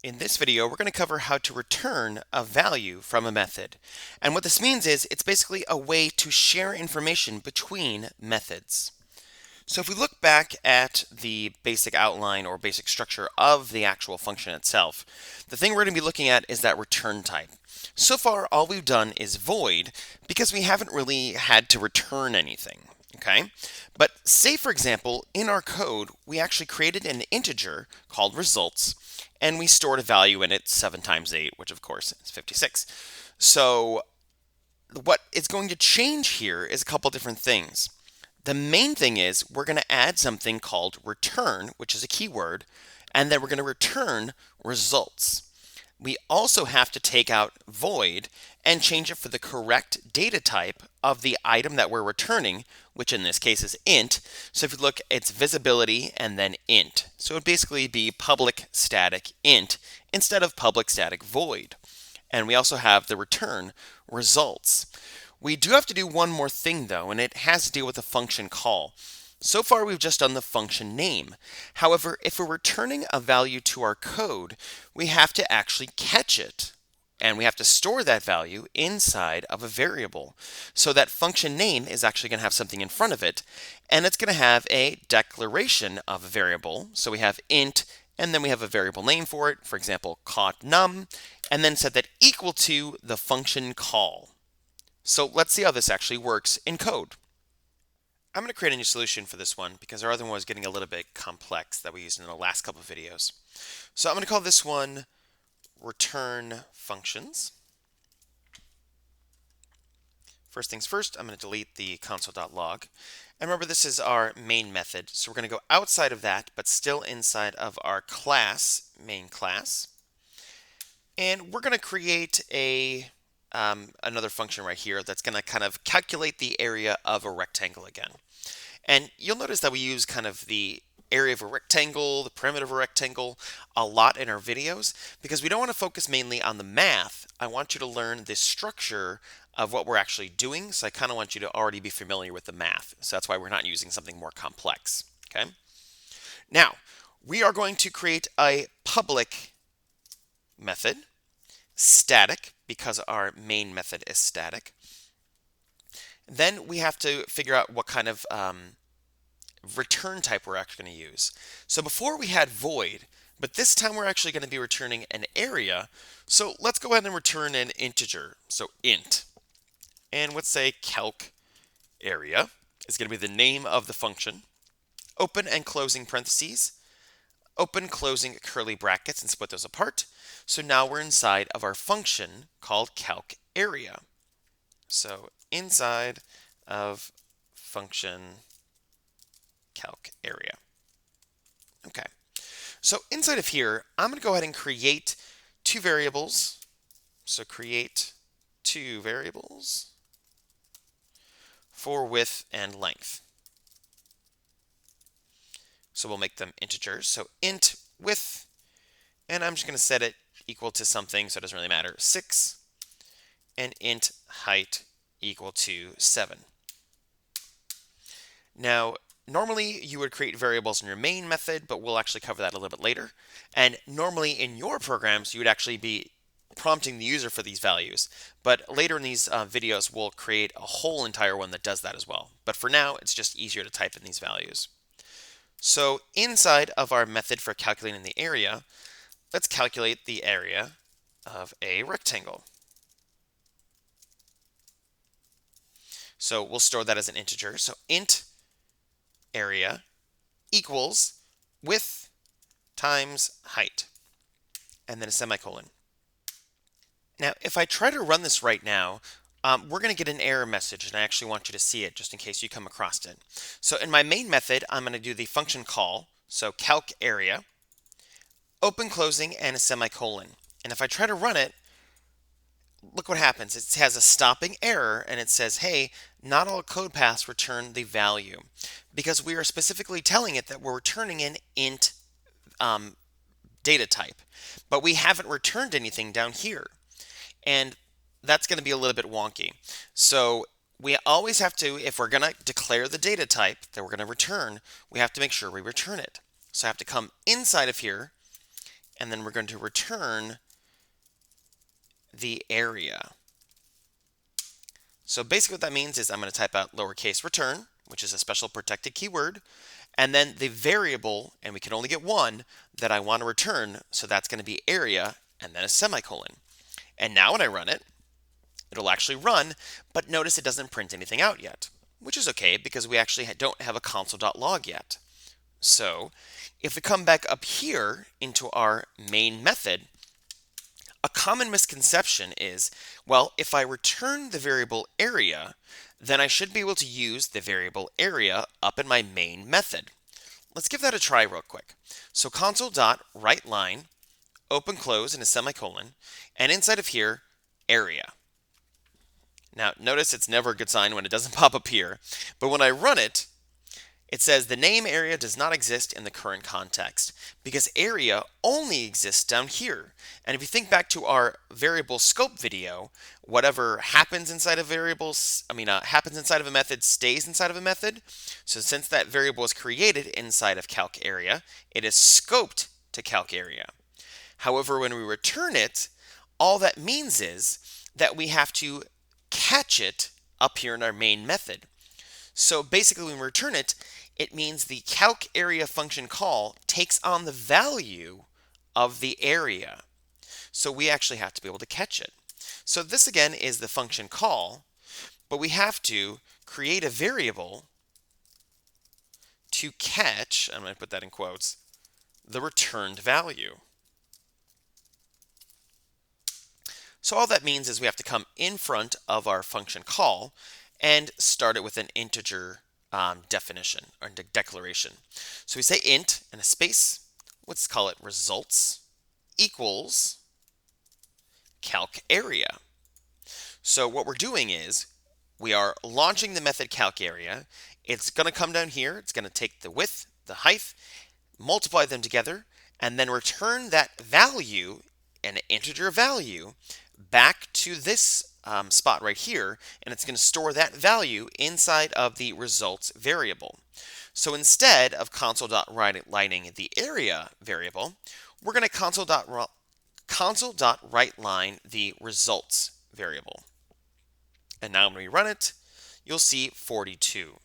In this video, we're going to cover how to return a value from a method. And what this means is it's basically a way to share information between methods. So if we look back at the basic outline or basic structure of the actual function itself, the thing we're going to be looking at is that return type. So far, all we've done is void because we haven't really had to return anything. Okay, but say for example, in our code, we actually created an integer called results, and we stored a value in it 7 times 8, which of course is 56. So what is going to change here is a couple different things. The main thing is we're going to add something called return, which is a keyword, and then we're going to return results. We also have to take out void and change it for the correct data type of the item that we're returning, which in this case is int. So if you look, it's visibility and then int. So it would basically be public static int instead of public static void. And we also have the return results. We do have to do one more thing though, and it has to deal with the function call. So far we've just done the function name. However, if we're returning a value to our code, we have to actually catch it. And we have to store that value inside of a variable. So that function name is actually going to have something in front of it, and it's going to have a declaration of a variable. So we have int, and then we have a variable name for it, for example, caught num, and then set that equal to the function call. So let's see how this actually works in code. I'm going to create a new solution for this one because our other one was getting a little bit complex that we used in the last couple of videos. So I'm going to call this one return functions. First things first, I'm going to delete the console.log. And remember, this is our main method. So we're going to go outside of that, but still inside of our class, main class. And we're going to create another function right here that's going to kind of calculate the area of a rectangle again. And you'll notice that we use kind of the area of a rectangle, the perimeter of a rectangle, a lot in our videos because we don't want to focus mainly on the math. I want you to learn the structure of what we're actually doing. So I kind of want you to already be familiar with the math. So that's why we're not using something more complex. Okay. Now, we are going to create a public method, static, because our main method is static. Then we have to figure out what kind of return type we're actually going to use. So before we had void, but this time we're actually going to be returning an area. So let's go ahead and return an integer. So int. And let's say calc area is going to be the name of the function. Open and closing parentheses. Open, closing curly brackets and split those apart. So now we're inside of our function called calc area. So inside of function calc area. Okay. So inside of here, I'm going to go ahead and create two variables. So create two variables for width and length. So we'll make them integers. So int width, and I'm just going to set it equal to something, so it doesn't really matter, 6, and int height equal to 7. Now, normally you would create variables in your main method, but we'll actually cover that a little bit later. And normally in your programs, you would actually be prompting the user for these values. But later in these videos, we'll create a whole entire one that does that as well. But for now, it's just easier to type in these values. So inside of our method for calculating the area, let's calculate the area of a rectangle. So we'll store that as an integer. So int area equals width times height, and then a semicolon. Now, if I try to run this right now, we're going to get an error message, and I actually want you to see it just in case you come across it. So in my main method, I'm going to do the function call, so calc area, open, closing, and a semicolon. And if I try to run it, look what happens. It has a stopping error, and it says, hey, not all code paths return the value, because we are specifically telling it that we're returning an int data type, but we haven't returned anything down here. And that's going to be a little bit wonky. So we always have to, if we're going to declare the data type that we're going to return, we have to make sure we return it. So I have to come inside of here and then we're going to return the area. So basically what that means is I'm going to type out lowercase return, which is a special protected keyword, and then the variable, and we can only get one, that I want to return, so that's going to be area, and then a semicolon. And now when I run it, it'll actually run, but notice it doesn't print anything out yet, which is okay because we actually don't have a console.log yet. So if we come back up here into our main method, a common misconception is, well, if I return the variable area, then I should be able to use the variable area up in my main method. Let's give that a try real quick. So console.writeLine, open close and a semicolon, and inside of here, area. Now notice it's never a good sign when it doesn't pop up here, but when I run it, it says the name area does not exist in the current context because area only exists down here. And if you think back to our variable scope video, whatever happens inside of happens inside of a method stays inside of a method. So since that variable was created inside of calc area, it is scoped to calc area. However, when we return it, all that means is that we have to catch it up here in our main method. So basically when we return it, it means the calc area function call takes on the value of the area. So we actually have to be able to catch it. So this again is the function call, but we have to create a variable to catch, I'm going to put that in quotes, the returned value. So all that means is we have to come in front of our function call and start it with an integer definition or declaration. So we say int and a space, let's call it results equals calc area. So what we're doing is we are launching the method calc area. It's going to come down here. It's going to take the width, the height, multiply them together, and then return that value, an integer value, back to this spot right here, and it's going to store that value inside of the results variable. So instead of console.writeLine the area variable, we're going to console.writeLine the results variable. And now when we run it, you'll see 42.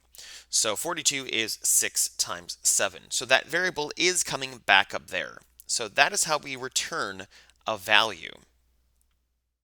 So 42 is 6 times 7. So that variable is coming back up there. So that is how we return a value.